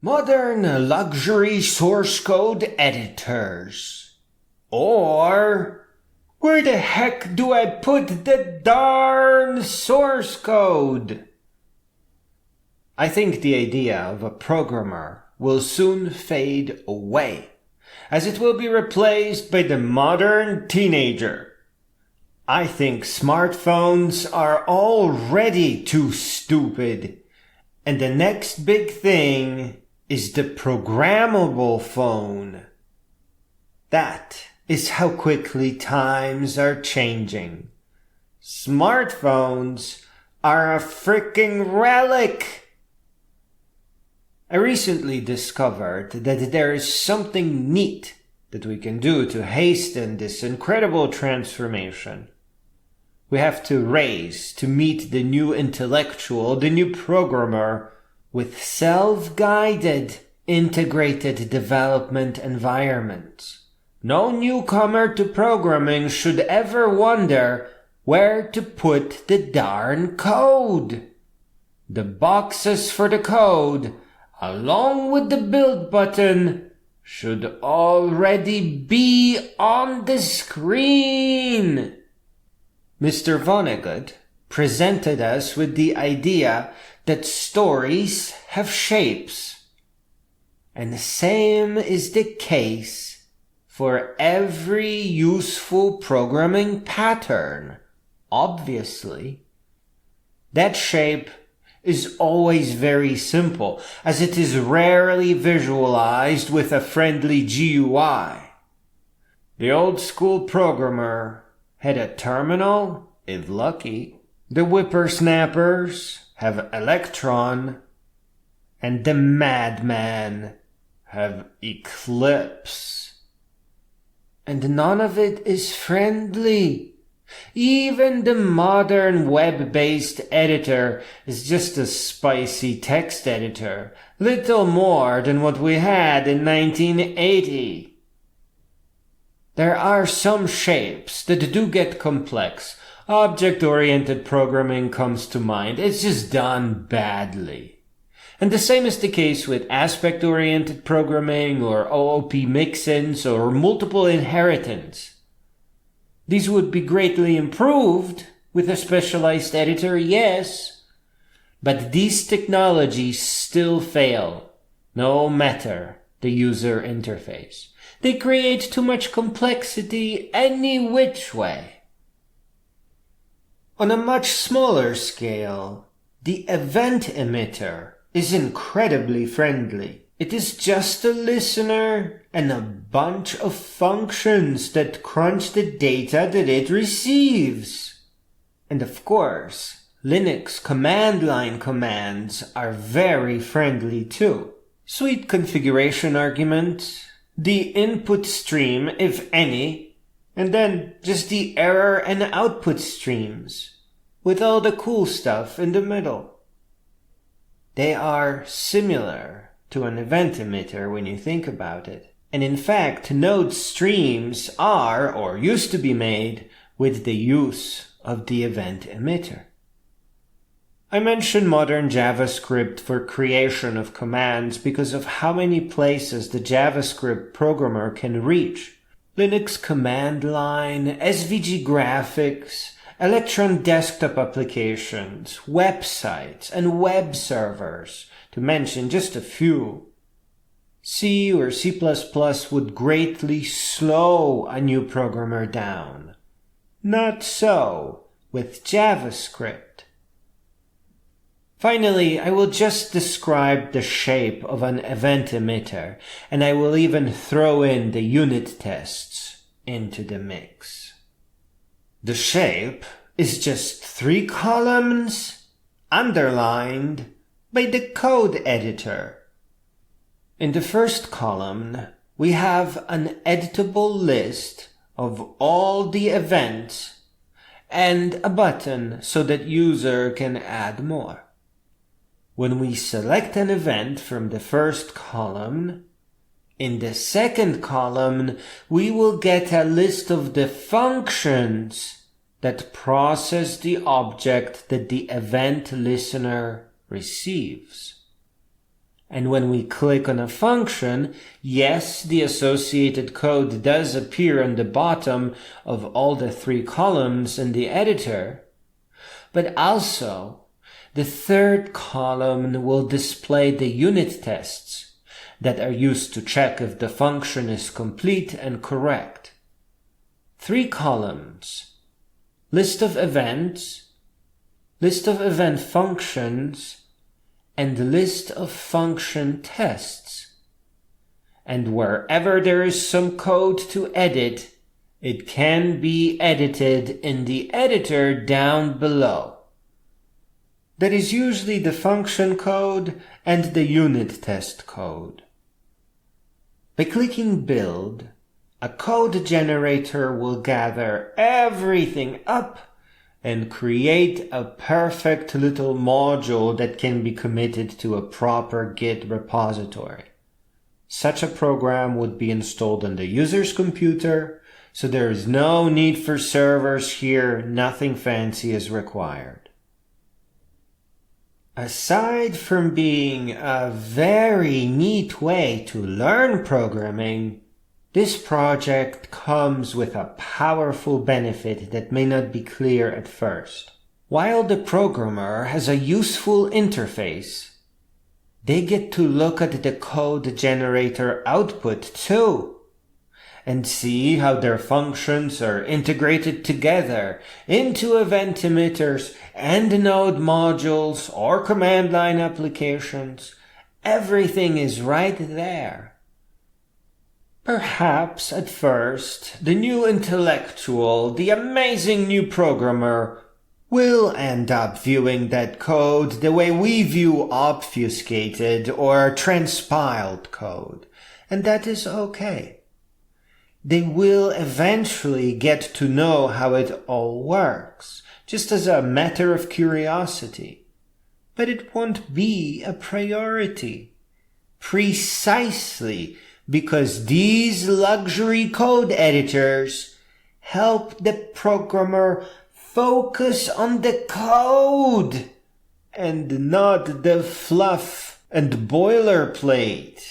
modern luxury source code editors. Or, where the heck do I put the darn source code? I think the idea of a programmer will soon fade away, as it will be replaced by the modern teenager. I think smartphones are already too stupid, and the next big thing is the programmable phone. That is how quickly times are changing. Smartphones are a freaking relic. I recently discovered that there is something neat that we can do to hasten this incredible transformation. We have to race to meet the new intellectual, the new programmer, with self-guided, integrated development environments. No newcomer to programming should ever wonder where to put the darn code. The boxes for the code, along with the build button, should already be on the screen. Mr. Vonnegut presented us with the idea that stories have shapes. And the same is the case for every useful programming pattern, obviously. That shape is always very simple, as it is rarely visualized with a friendly GUI. The old school programmer had a terminal, if lucky. The whippersnappers have Electron, and the madman have Eclipse. And none of it is friendly. Even the modern web-based editor is just a spicy text editor, little more than what we had in 1980. There are some shapes that do get complex. Object-oriented programming comes to mind. It's just done badly. And the same is the case with aspect-oriented programming or OOP mix-ins or multiple inheritance. These would be greatly improved with a specialized editor, yes, but these technologies still fail, no matter the user interface. They create too much complexity any which way. On a much smaller scale, the event emitter is incredibly friendly. It is just a listener and a bunch of functions that crunch the data that it receives. And of course, Linux command line commands are very friendly too. Sweet configuration argument, the input stream, if any, and then just the error and output streams, with all the cool stuff in the middle. They are similar to an event emitter when you think about it. And in fact, node streams are, or used to be made, with the use of the event emitter. I mention modern JavaScript for creation of commands because of how many places the JavaScript programmer can reach. Linux command line, SVG graphics, Electron desktop applications, websites, and web servers, to mention just a few. C or C++ would greatly slow a new programmer down. Not so with JavaScript. Finally, I will just describe the shape of an event emitter, and I will even throw in the unit tests into the mix. The shape is just 3 columns underlined by the code editor. In the first column, we have an editable list of all the events and a button so that user can add more. When we select an event from the first column, in the second column, we will get a list of the functions that process the object that the event listener receives. And when we click on a function, yes, the associated code does appear on the bottom of all the 3 columns in the editor, but also the third column will display the unit tests that are used to check if the function is complete and correct. 3 columns: list of events, list of event functions, and list of function tests. And wherever there is some code to edit, it can be edited in the editor down below. That is usually the function code and the unit test code. By clicking Build, a code generator will gather everything up and create a perfect little module that can be committed to a proper Git repository. Such a program would be installed on the user's computer, so there is no need for servers here, nothing fancy is required. Aside from being a very neat way to learn programming, this project comes with a powerful benefit that may not be clear at first. While the programmer has a useful interface, they get to look at the code generator output too, and see how their functions are integrated together into event emitters and node modules or command line applications. Everything is right there. Perhaps at first, the new intellectual, the amazing new programmer, will end up viewing that code the way we view obfuscated or transpiled code, and that is okay. They will eventually get to know how it all works, just as a matter of curiosity. But it won't be a priority. Precisely because these luxury code editors help the programmer focus on the code and not the fluff and boilerplate.